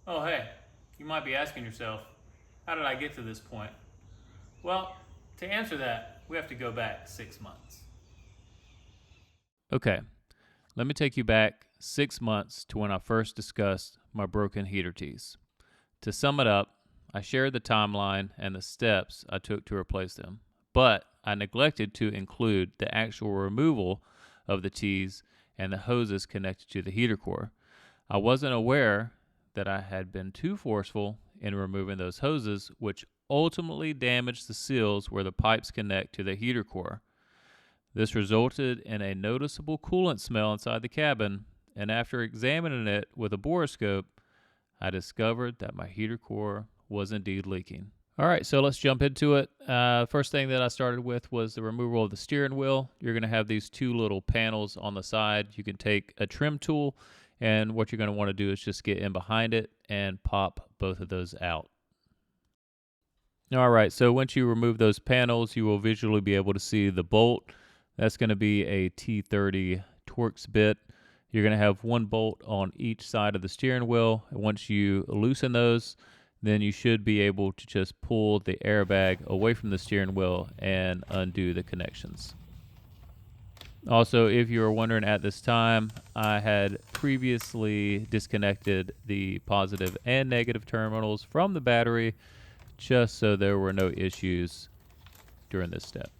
Oh, hey, you might be asking yourself, how did I get to this point? Well, to answer that, we have to go back 6 months. Okay, let me take you back 6 months to when I first discussed my broken heater tees. To sum it up, I shared the timeline and the steps I took to replace them, but I neglected to include the actual removal of the tees and the hoses connected to the heater core. I wasn't aware that I had been too forceful in removing those hoses, which ultimately damaged the seals where the pipes connect to the heater core. This resulted in a noticeable coolant smell inside the cabin, and after examining it with a borescope, I discovered that my heater core was indeed leaking. All right, so let's jump into it. First thing that I started with was the removal of the steering wheel. You're going to have these two little panels on the side. You can take a trim tool, and what you're going to want to do is just get in behind it and pop both of those out. All right, so once you remove those panels, you will visually be able to see the bolt. That's going to be a T30 Torx bit. You're going to have one bolt on each side of the steering wheel. And once you loosen those, then you should be able to just pull the airbag away from the steering wheel and undo the connections. Also, if you were wondering at this time, I had previously disconnected the positive and negative terminals from the battery just so there were no issues during this step.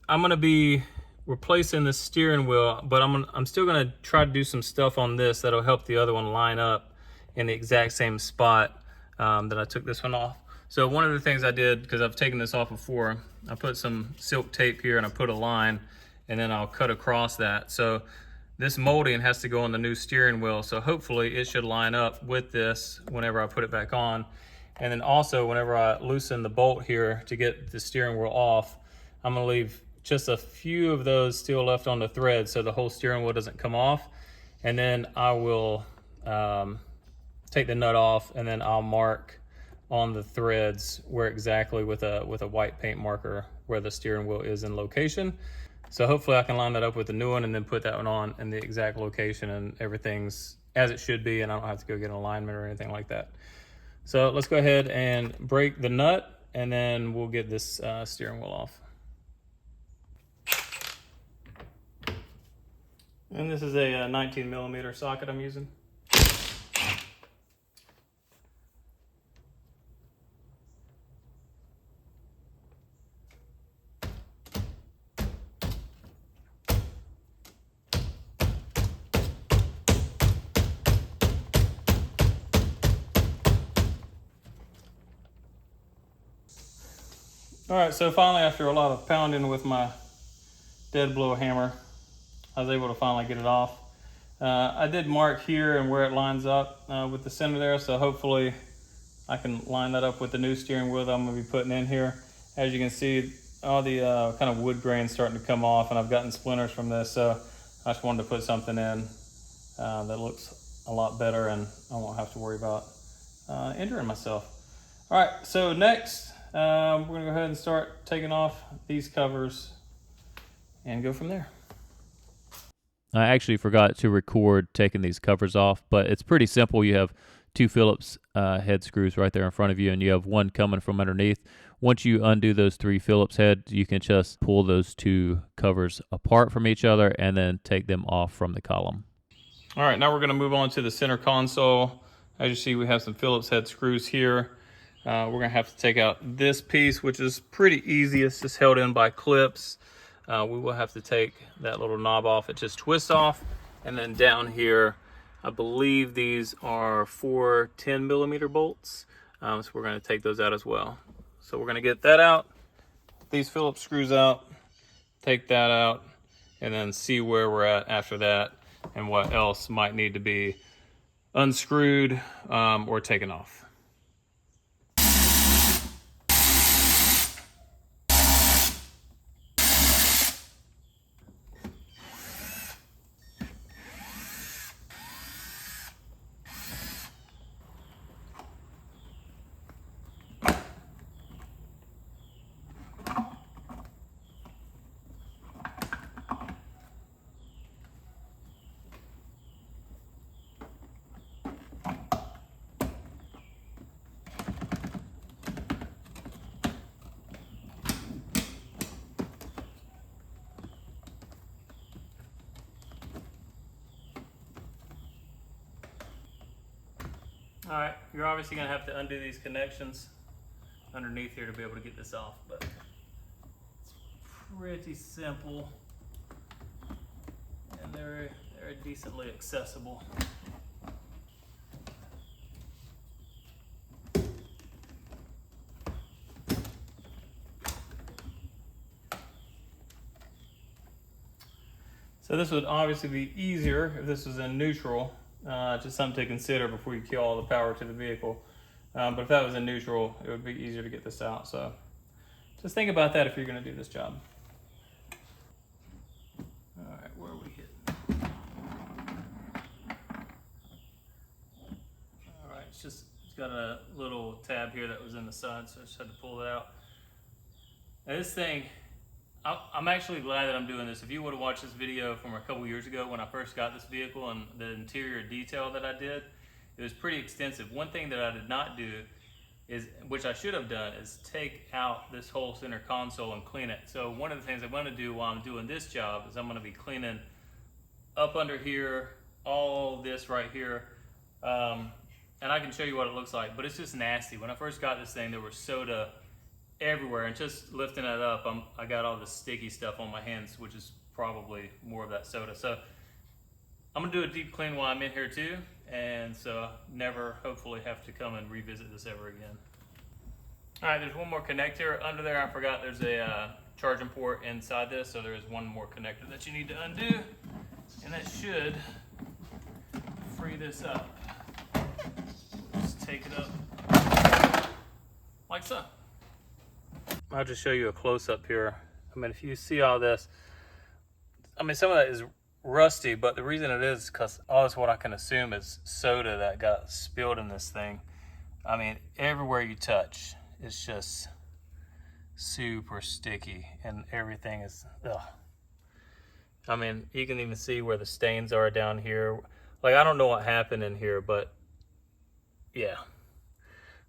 I'm going to be replacing the steering wheel, but I'm still going to try to do some stuff on this that'll help the other one line up in the exact same spot that I took this one off. So one of the things I did, because I've taken this off before, I put some silk tape here and I put a line and then I'll cut across that. So this molding has to go on the new steering wheel. So hopefully it should line up with this whenever I put it back on. And then also whenever I loosen the bolt here to get the steering wheel off, I'm gonna leave just a few of those still left on the thread so the whole steering wheel doesn't come off. And then I will take the nut off and then I'll mark on the threads where exactly with a white paint marker where the steering wheel is in location. So hopefully I can line that up with the new one and then put that one on in the exact location and everything's as it should be and I don't have to go get an alignment or anything like that. So let's go ahead and break the nut and then we'll get this steering wheel off. And this is a 19 millimeter socket I'm using. All right, so finally after a lot of pounding with my dead blow hammer, I was able to finally get it off. I did mark here and where it lines up with the center there, so hopefully I can line that up with the new steering wheel that I'm gonna be putting in here. As you can see, all the kind of wood grain starting to come off and I've gotten splinters from this, so I just wanted to put something in that looks a lot better and I won't have to worry about injuring myself. All right, so next we're gonna go ahead and start taking off these covers and go from there. I actually forgot to record taking these covers off, but it's pretty simple. You have two Phillips head screws right there in front of you, and you have one coming from underneath. Once you undo those three Phillips heads, you can just pull those two covers apart from each other and then take them off from the column. All right, now we're going to move on to the center console. As you see, we have some Phillips head screws here. We're going to have to take out this piece, which is pretty easy. It's just held in by clips. We will have to take that little knob off. It just twists off. And then down here, I believe these are 4 10 millimeter bolts. So we're going to take those out as well. So we're going to get that out, these Phillips screws out, take that out, and then see where we're at after that and what else might need to be unscrewed or taken off. All right, you're obviously gonna have to undo these connections underneath here to be able to get this off, but it's pretty simple and they're decently accessible. So this would obviously be easier if this was in neutral, just something to consider before you kill all the power to the vehicle. But if that was in neutral, it would be easier to get this out. So just think about that if you're going to do this job. All right, where are we hitting? All right, it's got a little tab here that was in the side, so I just had to pull it out. Now this thing, I'm actually glad that I'm doing this. If you would have watched this video from a couple years ago when I first got this vehicle and the interior detail that I did, it was pretty extensive. One thing that I did not do is, which I should have done, is take out this whole center console and clean it. So one of the things I'm going to do while I'm doing this job is I'm going to be cleaning up under here, all this right here, and I can show you what it looks like, but it's just nasty. When I first got this thing, there was soda everywhere, and just lifting it up, I got all this sticky stuff on my hands, which is probably more of that soda. So I'm gonna do a deep clean while I'm in here too, and so I never hopefully have to come and revisit this ever again. All right, there's one more connector under there. I forgot there's a charging port inside this, so there is one more connector that you need to undo, and that should free this up. Just take it up like so. I'll just show you a close-up here. I mean, if you see all this, I mean, some of that is rusty, but the reason it is because all this, what I can assume, is soda that got spilled in this thing. I mean, everywhere you touch, it's just super sticky, and everything is, ugh. I mean, you can even see where the stains are down here. Like, I don't know what happened in here, but yeah.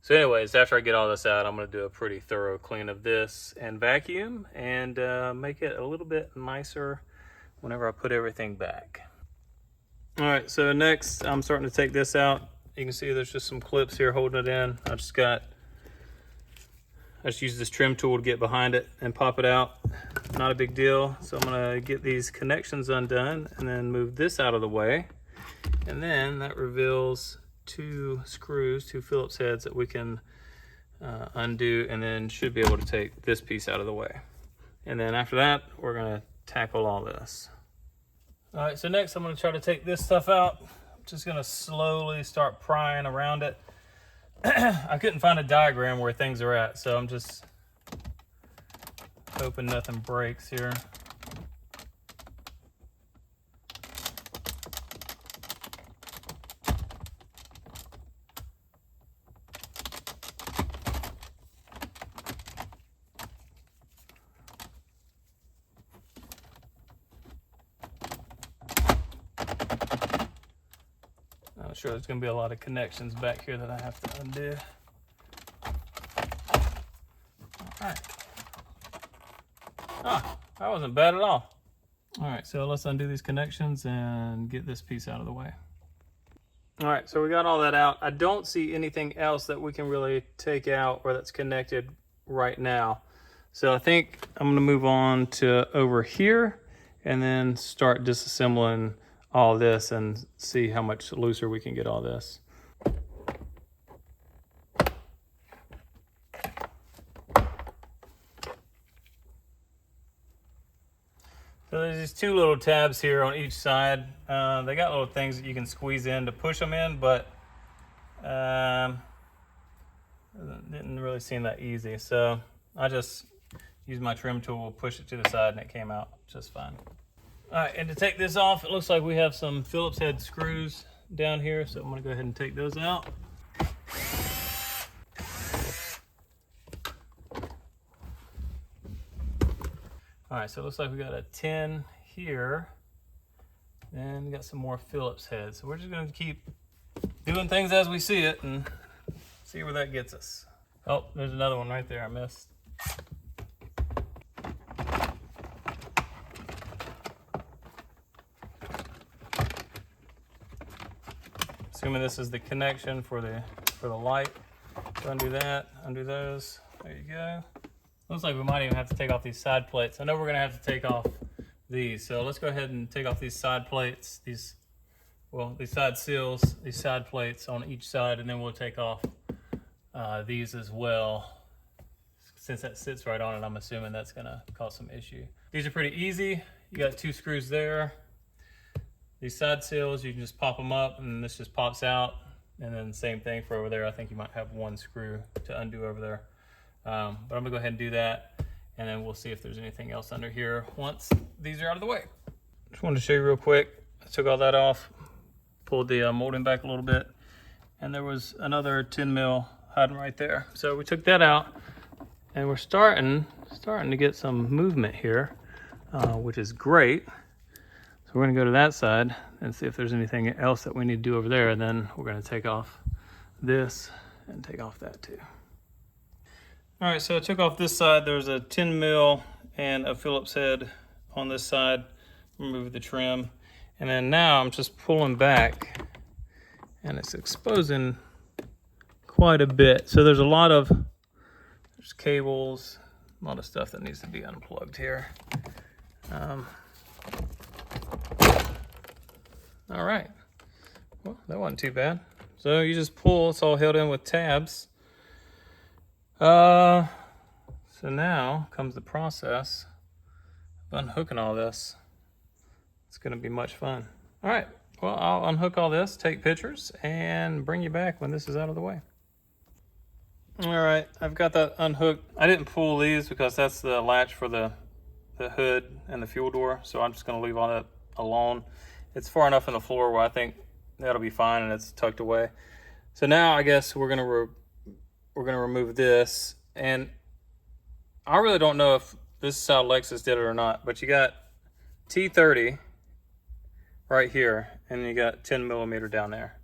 So anyways, after I get all this out, I'm going to do a pretty thorough clean of this and vacuum and make it a little bit nicer whenever I put everything back. All right, so next I'm starting to take this out. You can see there's just some clips here holding it in. I just use this trim tool to get behind it and pop it out. Not a big deal. So I'm going to get these connections undone and then move this out of the way. And then that reveals two Phillips heads that we can undo, and then should be able to take this piece out of the way. And then after that, we're gonna tackle all this. All right, so next I'm gonna try to take this stuff out. I'm just gonna slowly start prying around it. I couldn't find a diagram where things are at, so I'm just hoping nothing breaks here. I'm sure there's going to be a lot of connections back here that I have to undo. All right. Ah, that wasn't bad at all. All right, so let's undo these connections and get this piece out of the way. All right, so we got all that out. I don't see anything else that we can really take out or that's connected right now. So I think I'm going to move on to over here and then start disassembling all this and see how much looser we can get all this. So there's these two little tabs here on each side. They got little things that you can squeeze in to push them in, but didn't really seem that easy. So I just used my trim tool, push it to the side, and it came out just fine. All right, and to take this off, it looks like we have some Phillips head screws down here, so I'm gonna go ahead and take those out. All right, so it looks like we got a 10 here, and we got some more Phillips heads. So we're just gonna keep doing things as we see it and see where that gets us. Oh, there's another one right there I missed. Assuming this is the connection for the light. So undo that, undo those. There you go. Looks like we might even have to take off these side plates. I know we're gonna have to take off these. So let's go ahead and take off these side plates, these side seals, these side plates on each side, and then we'll take off these as well. Since that sits right on it, I'm assuming that's gonna cause some issue. These are pretty easy. You got 2 screws there. These side seals, you can just pop them up and this just pops out. And then same thing for over there. I think you might have 1 screw to undo over there. But I'm gonna go ahead and do that. And then we'll see if there's anything else under here once these are out of the way. Just wanted to show you real quick. I took all that off, pulled the molding back a little bit, and there was another 10 mil hiding right there. So we took that out, and we're starting to get some movement here, which is great. So we're gonna go to that side and see if there's anything else that we need to do over there, and then we're gonna take off this and take off that too. All right, so I took off this side. There's a 10 mil and a Phillips head on this side. Remove the trim. And then now I'm just pulling back and it's exposing quite a bit. So there's there's cables, a lot of stuff that needs to be unplugged here. All right, well, that wasn't too bad. So you just pull, it's all held in with tabs. So now comes the process of unhooking all this. It's gonna be much fun. All right, well, I'll unhook all this, take pictures, and bring you back when this is out of the way. All right, I've got that unhooked. I didn't pull these because that's the latch for the hood and the fuel door, so I'm just gonna leave all that alone. It's far enough in the floor where I think that'll be fine and it's tucked away. So now I guess we're gonna remove this, and I really don't know if this is how Lexus did it or not, but you got T30 right here, and you got 10 millimeter down there.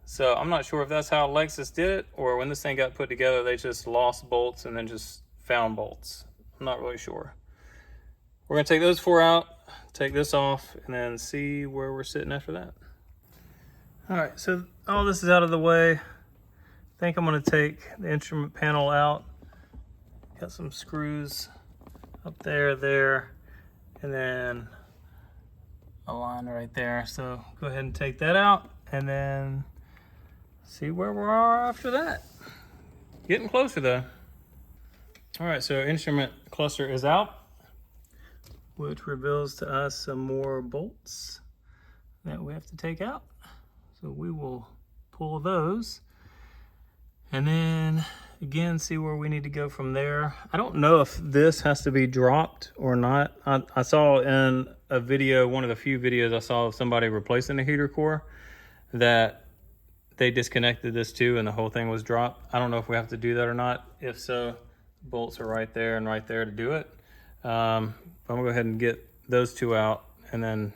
So I'm not sure if that's how Lexus did it, or when this thing got put together, they just lost bolts and then just found bolts. I'm not really sure. We're gonna take those 4 out, take this off, and then see where we're sitting after that. All right, so all this is out of the way. I think I'm gonna take the instrument panel out. Got some screws up there, and then a line right there. So go ahead and take that out and then see where we are after that. Getting closer though. All right, so instrument cluster is out, which reveals to us some more bolts that we have to take out. So we will pull those and then again see where we need to go from there. I don't know if this has to be dropped or not. I saw in a video, one of the few videos I saw of somebody replacing the heater core, that they disconnected this too and the whole thing was dropped. I don't know if we have to do that or not. If so, bolts are right there and right there to do it. I'm gonna go ahead and get those 2 out and then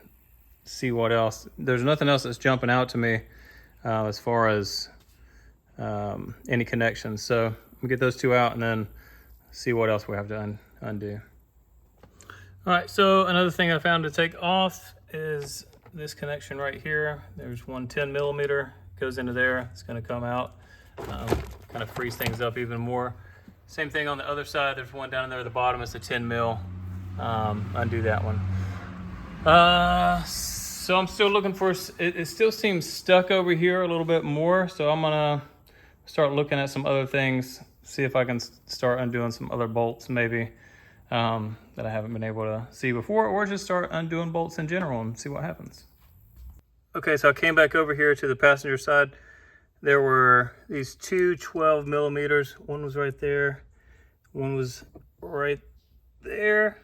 see what else. There's nothing else that's jumping out to me as far as any connections. So we'll get those 2 out and then see what else we have to undo. All right, so another thing I found to take off is this connection right here. There's one 10 millimeter, goes into there. It's gonna come out, kind of frees things up even more. Same thing on the other side. There's one down there at the bottom. It's a 10 mil. Undo that one. So I'm still looking for, it still seems stuck over here a little bit more. So I'm gonna start looking at some other things, see if I can start undoing some other bolts maybe that I haven't been able to see before, or just start undoing bolts in general and see what happens. Okay, so I came back over here to the passenger side. There were these 2 12 millimeters. One was right there, one was right there,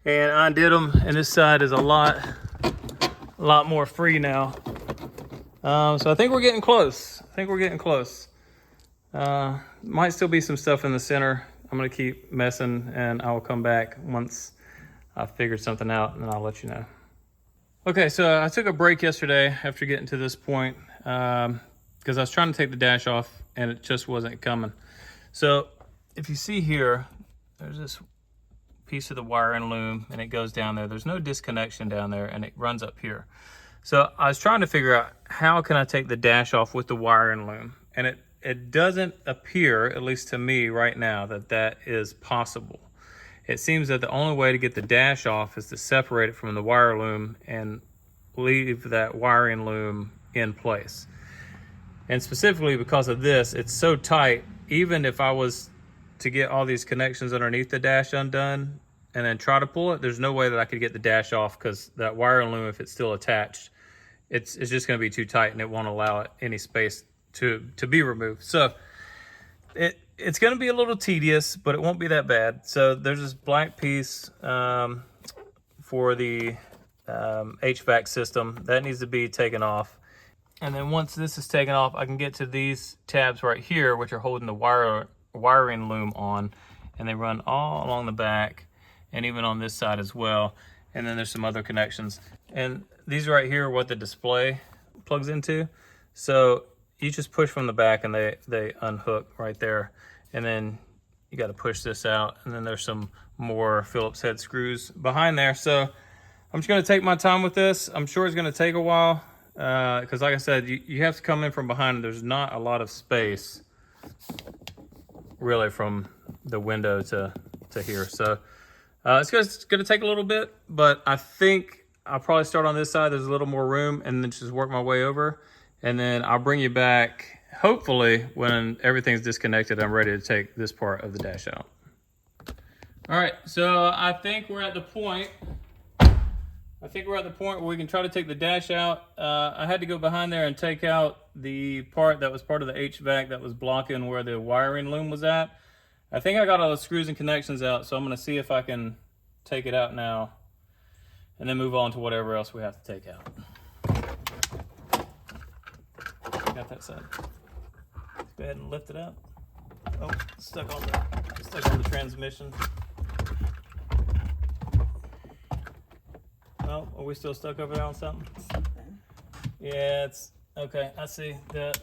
and I undid them, and this side is a lot more free now. So I think we're getting close. Might still be some stuff in the center. I'm gonna keep messing, and I will come back once I've figured something out, and I'll let you know. Okay, so I took a break yesterday after getting to this point, because I was trying to take the dash off and it just wasn't coming. So if you see here, there's this piece of the wire and loom and it goes down there. There's no disconnection down there and it runs up here. So I was trying to figure out how can I take the dash off with the wiring loom, and it doesn't appear, at least to me right now, that that is possible. It seems that the only way to get the dash off is to separate it from the wire loom and leave that wiring loom in place. And specifically because of this, it's so tight, even if I was to get all these connections underneath the dash undone and then try to pull it, there's no way that I could get the dash off, because that wire loom, if it's still attached, it's just going to be too tight and it won't allow it any space to be removed. So it's going to be a little tedious, but it won't be that bad. So there's this black piece for the HVAC system that needs to be taken off. And then once this is taken off, I can get to these tabs right here, which are holding the wiring loom on, and they run all along the back and even on this side as well. And then there's some other connections. And these right here are what the display plugs into. So you just push from the back and they unhook right there. And then you got to push this out. And then there's some more Phillips head screws behind there. So I'm just going to take my time with this. I'm sure it's going to take a while, because like I said, you have to come in from behind. There's not a lot of space really from the window to here. So it's going to take a little bit, but I think I'll probably start on this side. There's a little more room, and then just work my way over. And then I'll bring you back, hopefully, when everything's disconnected, I'm ready to take this part of the dash out. All right, so I think we're at the point where we can try to take the dash out. I had to go behind there and take out the part that was part of the HVAC that was blocking where the wiring loom was at. I think I got all the screws and connections out, so I'm going to see if I can take it out now and then move on to whatever else we have to take out. Got that side. Let's go ahead and lift it up. Oh, stuck on the transmission. Oh, are we still stuck over there on something? Yeah, it's okay. I see that.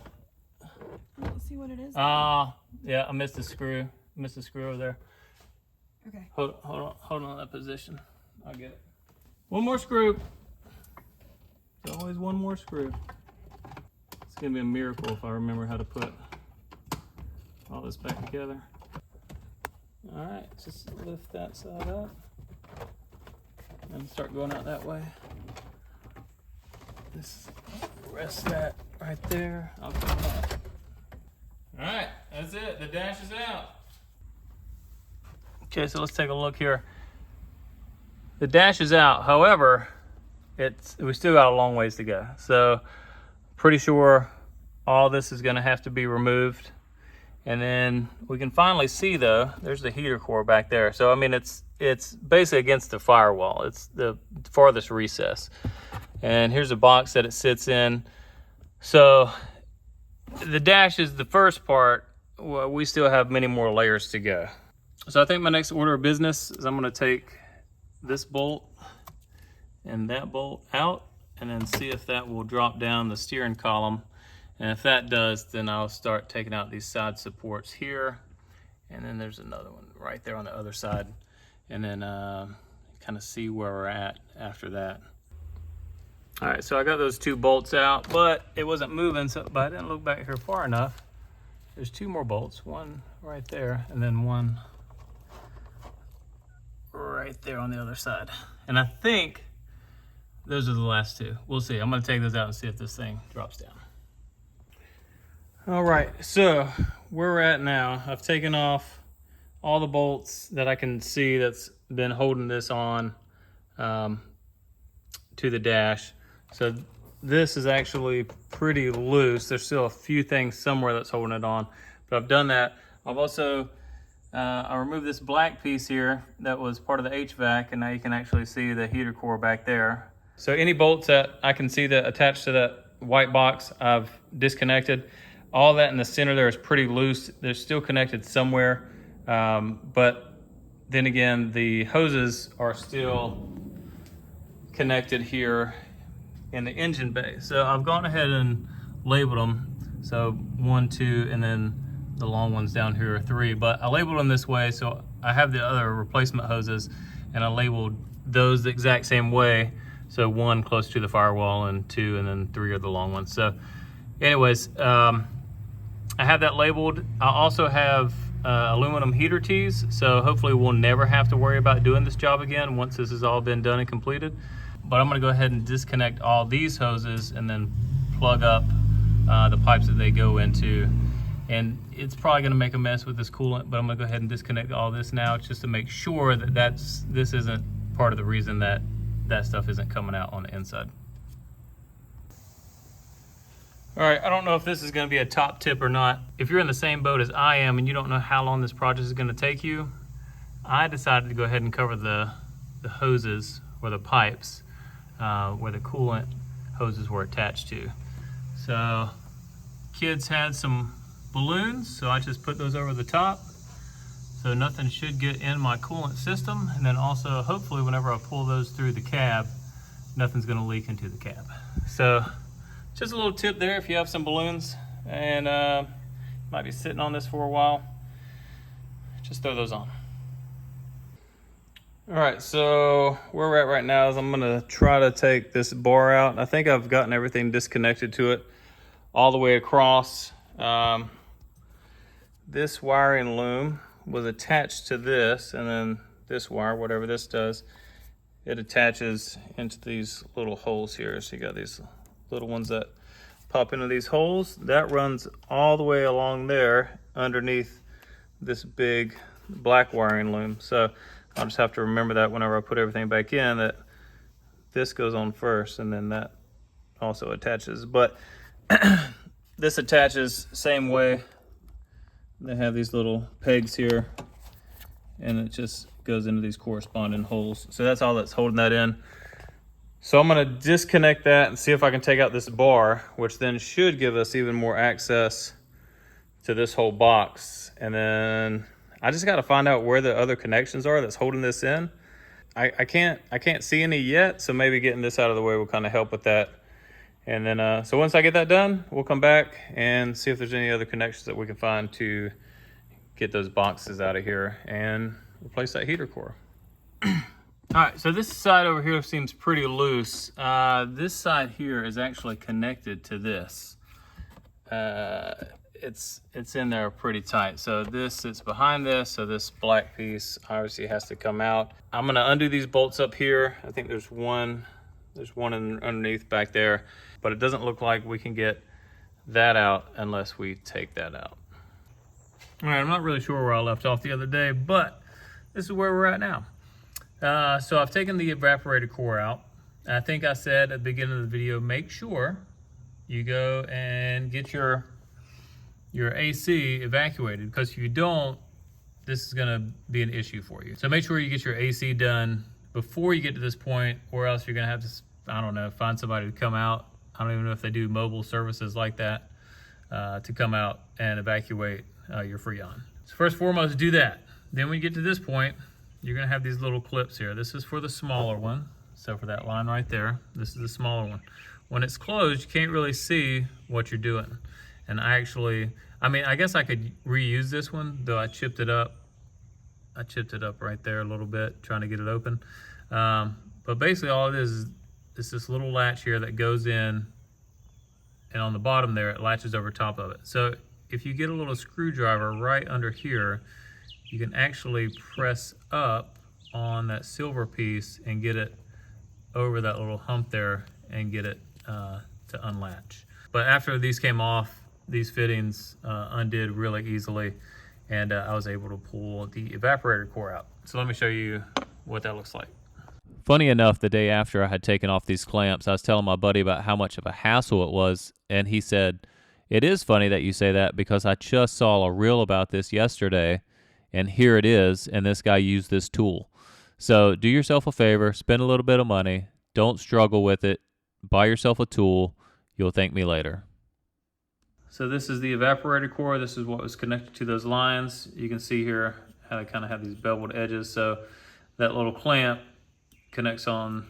Let's see what it is. Yeah, I missed a screw. Missed a screw over there. Okay. Hold on that position. I'll get it. One more screw. There's always one more screw. It's gonna be a miracle if I remember how to put all this back together. All right, just lift that side up and start going out that way. Just rest that right there. I'll come back. All right, that's it. The dash is out. Okay, so let's take a look here. The dash is out. However, we still got a long ways to go. So pretty sure all this is going to have to be removed. And then we can finally see, though, there's the heater core back there. So I mean, it's basically against the firewall. It's the farthest recess. And here's a box that it sits in. So the dash is the first part. Well, we still have many more layers to go. So I think my next order of business is I'm going to take this bolt and that bolt out and then see if that will drop down the steering column. And if that does, then I'll start taking out these side supports here. And then there's another one right there on the other side. And then kind of see where we're at after that. All right, so I got those two bolts out, but it wasn't moving, but I didn't look back here far enough. There's two more bolts, one right there, and then one right there on the other side. And I think those are the last two. We'll see. I'm gonna take those out and see if this thing drops down. All right, so where we're at now, I've taken off all the bolts that I can see that's been holding this on to the dash. So this is actually pretty loose. There's still a few things somewhere that's holding it on, but I've done that. I've also, I removed this black piece here that was part of the HVAC, and now you can actually see the heater core back there. So any bolts that I can see that attached to that white box, I've disconnected. All that in the center there is pretty loose. They're still connected somewhere, but then again, the hoses are still connected here in the engine bay. So I've gone ahead and labeled them. So 1, 2, and then the long ones down here are 3. But I labeled them this way, so I have the other replacement hoses, and I labeled those the exact same way. So 1 close to the firewall and 2, and then 3 are the long ones. So anyways, I have that labeled. I also have aluminum heater tees, so hopefully we'll never have to worry about doing this job again once this has all been done and completed. But I'm gonna go ahead and disconnect all these hoses and then plug up the pipes that they go into. And it's probably gonna make a mess with this coolant, but I'm gonna go ahead and disconnect all this now just to make sure that this isn't part of the reason that stuff isn't coming out on the inside. All right, I don't know if this is gonna be a top tip or not. If you're in the same boat as I am and you don't know how long this project is gonna take you, I decided to go ahead and cover the hoses or the pipes where the coolant hoses were attached to. So kids had some balloons, so I just put those over the top. So nothing should get in my coolant system. And then also, hopefully whenever I pull those through the cab, nothing's gonna leak into the cab. So just a little tip there if you have some balloons and might be sitting on this for a while, just throw those on. All right, so where we're at right now is I'm gonna try to take this bar out. I think I've gotten everything disconnected to it all the way across. This wiring loom was attached to this, and then this wire, whatever this does, it attaches into these little holes here. So you got these little ones that pop into these holes. That runs all the way along there underneath this big black wiring loom. So I'll just have to remember that whenever I put everything back in, that this goes on first and then that also attaches. But this attaches same way. They have these little pegs here and it just goes into these corresponding holes. So that's all that's holding that in. So I'm gonna disconnect that and see if I can take out this bar, which then should give us even more access to this whole box. And then I just gotta find out where the other connections are that's holding this in. I can't see any yet, so maybe getting this out of the way will kind of help with that. And then, so once I get that done, we'll come back and see if there's any other connections that we can find to get those boxes out of here and replace that heater core. All right, so this side over here seems pretty loose. This side here is actually connected to this. It's in there pretty tight. So this sits behind this, so this black piece obviously has to come out. I'm gonna undo these bolts up here. I think there's one underneath back there, but it doesn't look like we can get that out unless we take that out. All right, I'm not really sure where I left off the other day, but this is where we're at now. So I've taken the evaporator core out. I think I said at the beginning of the video, make sure you go and get your AC evacuated, because if you don't, this is gonna be an issue for you. So make sure you get your AC done before you get to this point, or else you're gonna have to, I don't know, find somebody to come out. I don't even know if they do mobile services like that, to come out and evacuate your Freon. So first and foremost, do that. Then when you get to this point, you're gonna have these little clips here. This is for the smaller one. So for that line right there, this is the smaller one. When it's closed, you can't really see what you're doing. And I guess I could reuse this one, though I chipped it up. I chipped it up right there a little bit, trying to get it open. But basically all it is this little latch here that goes in, and on the bottom there, it latches over top of it. So if you get a little screwdriver right under here, you can actually press up on that silver piece and get it over that little hump there and get it to unlatch. But after these came off, these fittings undid really easily, and I was able to pull the evaporator core out. So let me show you what that looks like. Funny enough, the day after I had taken off these clamps, I was telling my buddy about how much of a hassle it was, and he said, "It is funny that you say that, because I just saw a reel about this yesterday, and here it is, and this guy used this tool." So do yourself a favor, spend a little bit of money, don't struggle with it, buy yourself a tool, you'll thank me later. So this is the evaporator core. This is what was connected to those lines. You can see here how they kind of have these beveled edges. So that little clamp connects on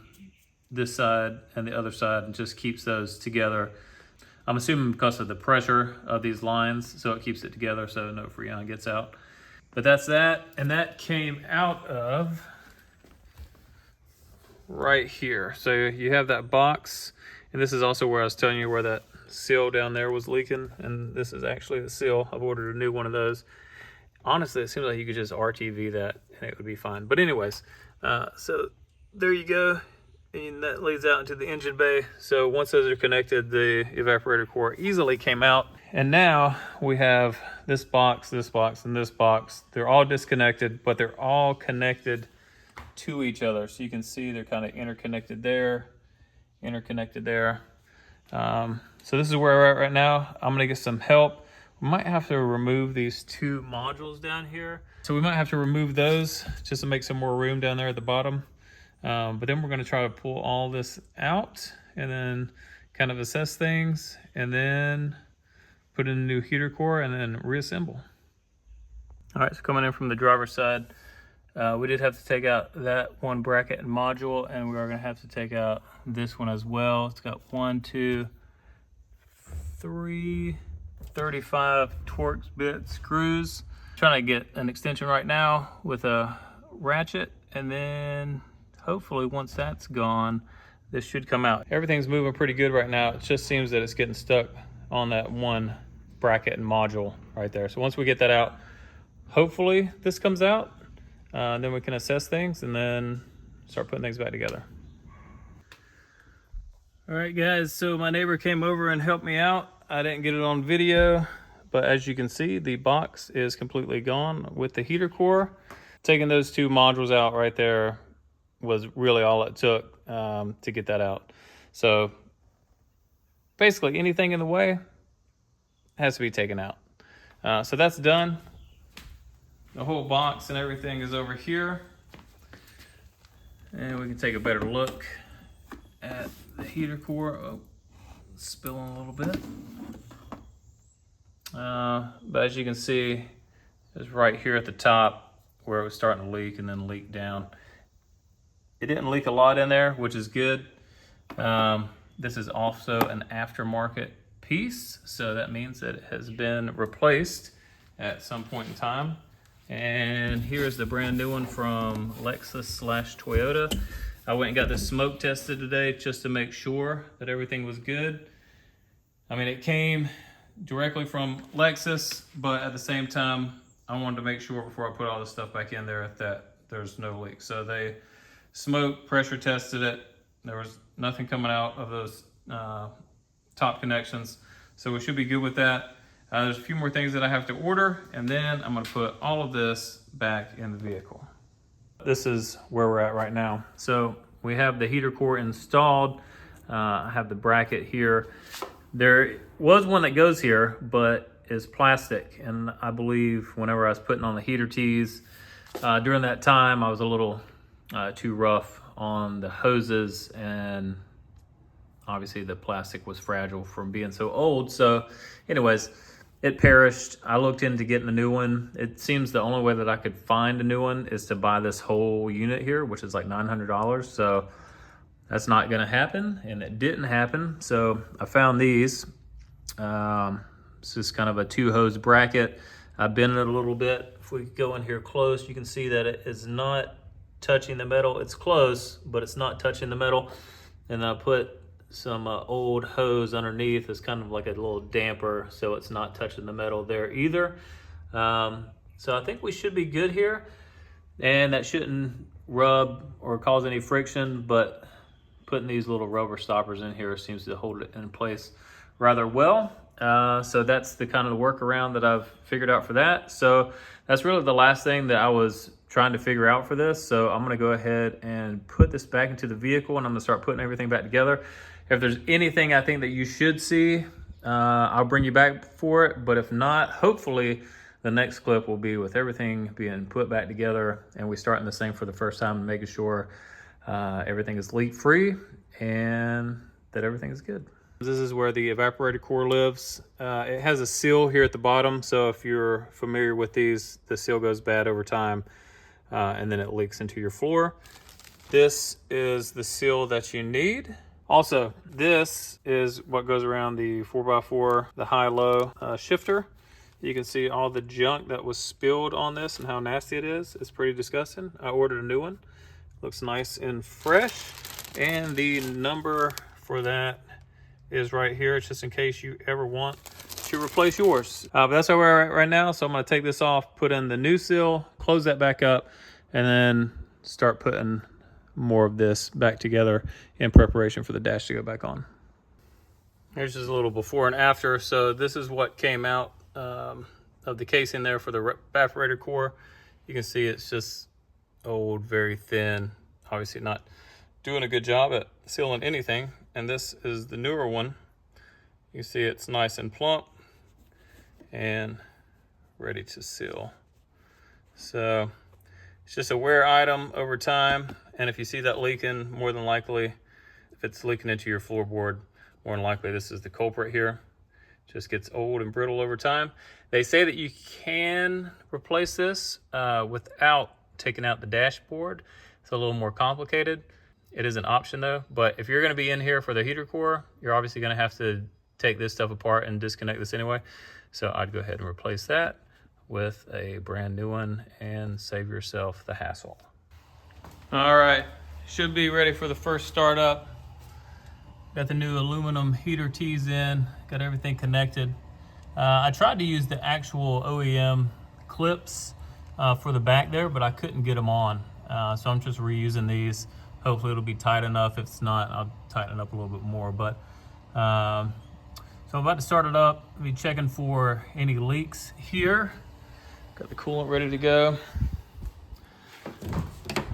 this side and the other side and just keeps those together. I'm assuming because of the pressure of these lines, so it keeps it together so no Freon gets out. But that's that, and that came out of right here. So you have that box, and this is also where I was telling you where that seal down there was leaking, and this is actually the seal. I've ordered a new one of those. Honestly, it seems like you could just RTV that and it would be fine. But anyways, so there you go. And that leads out into the engine bay. So once those are connected, the evaporator core easily came out. And now we have this box, and this box. They're all disconnected, but they're all connected to each other. So you can see they're kind of interconnected there, interconnected there. So this is where we're at right now. I'm gonna get some help. We might have to remove these two modules down here. So we might have to remove those just to make some more room down there at the bottom. But then we're gonna try to pull all this out and then kind of assess things and then put in a new heater core and then reassemble. All right, so coming in from the driver's side, we did have to take out that one bracket and module, and we are gonna have to take out this one as well. It's got 1, 2, 3, 35 Torx bit screws. Trying to get an extension right now with a ratchet, and then hopefully once that's gone, this should come out. Everything's moving pretty good right now. It just seems that it's getting stuck on that one bracket and module right there. So once we get that out, hopefully this comes out. Then we can assess things and then start putting things back together. All right, guys, so my neighbor came over and helped me out. I didn't get it on video, but as you can see, the box is completely gone with the heater core. Taking those two modules out right there was really all it took to get that out. So basically anything in the way has to be taken out. So that's done. The whole box and everything is over here. And we can take a better look at the heater core. Oh, spilling a little bit. But as you can see, it's right here at the top where it was starting to leak and then leak down. It didn't leak a lot in there, which is good. This is also an aftermarket piece, so that means that it has been replaced at some point in time. And here's the brand new one from Lexus/Toyota. I went and got this smoke tested today just to make sure that everything was good. I mean, it came directly from Lexus, but at the same time, I wanted to make sure before I put all this stuff back in there that there's no leak. So they smoke pressure tested it. There was nothing coming out of those top connections. So we should be good with that. There's a few more things that I have to order, and then I'm gonna put all of this back in the vehicle. This is where we're at right now. So we have the heater core installed. I have the bracket here. There was one that goes here, but is plastic. And I believe whenever I was putting on the heater tees, during that time, I was a little too rough on the hoses, and obviously the plastic was fragile from being so old. So anyways, it perished. I looked into getting a new one. It seems the only way that I could find a new one is to buy this whole unit here, which is like $900. So that's not gonna happen, and it didn't happen. So I found these. It's just kind of a 2-hose bracket. I bent it a little bit. If we go in here close, you can see that it is not touching the metal. It's close, but it's not touching the metal. And I put some old hose underneath as kind of like a little damper, so it's not touching the metal there either. So I think we should be good here, and that shouldn't rub or cause any friction, but putting these little rubber stoppers in here seems to hold it in place rather well. So that's the kind of the workaround that I've figured out for that. So that's really the last thing that I was trying to figure out for this. So I'm gonna go ahead and put this back into the vehicle, and I'm gonna start putting everything back together. If there's anything I think that you should see, I'll bring you back for it. But if not, hopefully the next clip will be with everything being put back together and we starting this thing for the first time and making sure everything is leak free and that everything is good. This is where the evaporator core lives. It has a seal here at the bottom. So if you're familiar with these, the seal goes bad over time and then it leaks into your floor. This is the seal that you need. Also, this is what goes around the 4x4, the high-low shifter. You can see all the junk that was spilled on this and how nasty it is. It's pretty disgusting. I ordered a new one. Looks nice and fresh. And the number for that is right here. It's just in case you ever want to replace yours. But that's where we're at right now. So I'm gonna take this off, put in the new seal, close that back up, and then start putting more of this back together in preparation for the dash to go back on. Here's just a little before and after. So this is what came out of the casing there for the evaporator core. You can see it's just old, very thin, obviously not doing a good job at sealing anything. And this is the newer one. You see it's nice and plump and ready to seal. So it's just a wear item over time. And if you see that leaking, more than likely, if it's leaking into your floorboard, more than likely this is the culprit here. Just gets old and brittle over time. They say that you can replace this without taking out the dashboard. It's a little more complicated. It is an option though, but if you're gonna be in here for the heater core, you're obviously gonna have to take this stuff apart and disconnect this anyway. So I'd go ahead and replace that with a brand new one and save yourself the hassle. All right, should be ready for the first startup. Got the new aluminum heater tees in, got everything connected. I tried to use the actual OEM clips for the back there, but I couldn't get them on. So I'm just reusing these. Hopefully it'll be tight enough. If it's not, I'll tighten it up a little bit more. But so I'm about to start it up. I'll be checking for any leaks here. Got the coolant ready to go.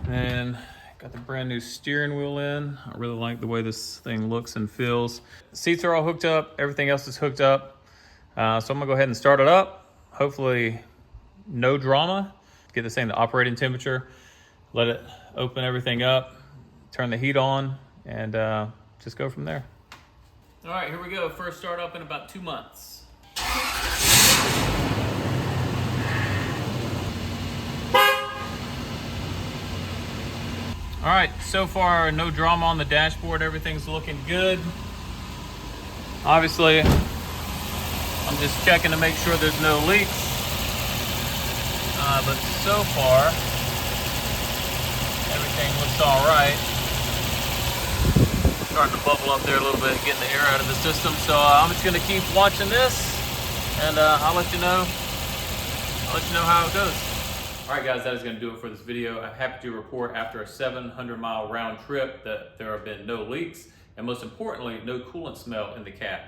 And got the brand new steering wheel in. I really like the way this thing looks and feels. Seats are all hooked up. Everything else is hooked up. So I'm gonna go ahead and start it up. Hopefully no drama. Get this thing to operating temperature. Let it open everything up. Turn the heat on and just go from there. All right, here we go. First start up in about 2 months. All right, so far no drama on the dashboard. Everything's looking good. Obviously, I'm just checking to make sure there's no leaks. But so far, everything looks all right. Starting to bubble up there a little bit, getting the air out of the system. So I'm just gonna keep watching this, and I'll let you know how it goes. All right, guys, that is gonna do it for this video. I'm happy to report after a 700-mile round trip that there have been no leaks, and most importantly, no coolant smell in the cab.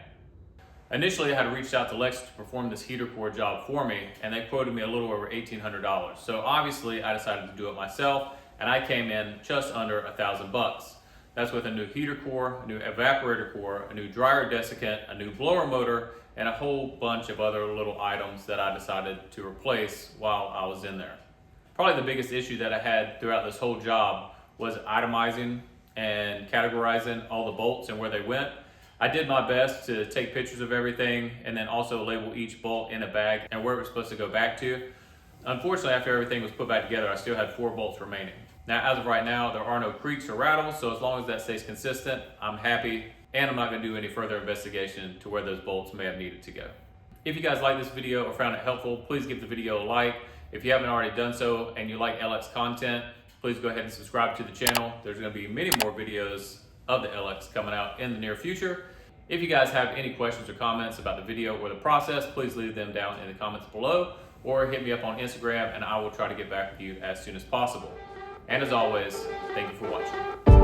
Initially, I had reached out to Lexus to perform this heater core job for me, and they quoted me a little over $1,800. So obviously, I decided to do it myself, and I came in just under $1,000. That's with a new heater core, a new evaporator core, a new dryer desiccant, a new blower motor, and a whole bunch of other little items that I decided to replace while I was in there. Probably the biggest issue that I had throughout this whole job was itemizing and categorizing all the bolts and where they went. I did my best to take pictures of everything and then also label each bolt in a bag and where it was supposed to go back to. Unfortunately, after everything was put back together, I still had 4 bolts remaining. Now, as of right now, there are no creaks or rattles, so as long as that stays consistent, I'm happy, and I'm not gonna do any further investigation to where those bolts may have needed to go. If you guys like this video or found it helpful, please give the video a like. If you haven't already done so and you like LX content, please go ahead and subscribe to the channel. There's gonna be many more videos of the LX coming out in the near future. If you guys have any questions or comments about the video or the process, please leave them down in the comments below or hit me up on Instagram and I will try to get back with you as soon as possible. And as always, thank you for watching.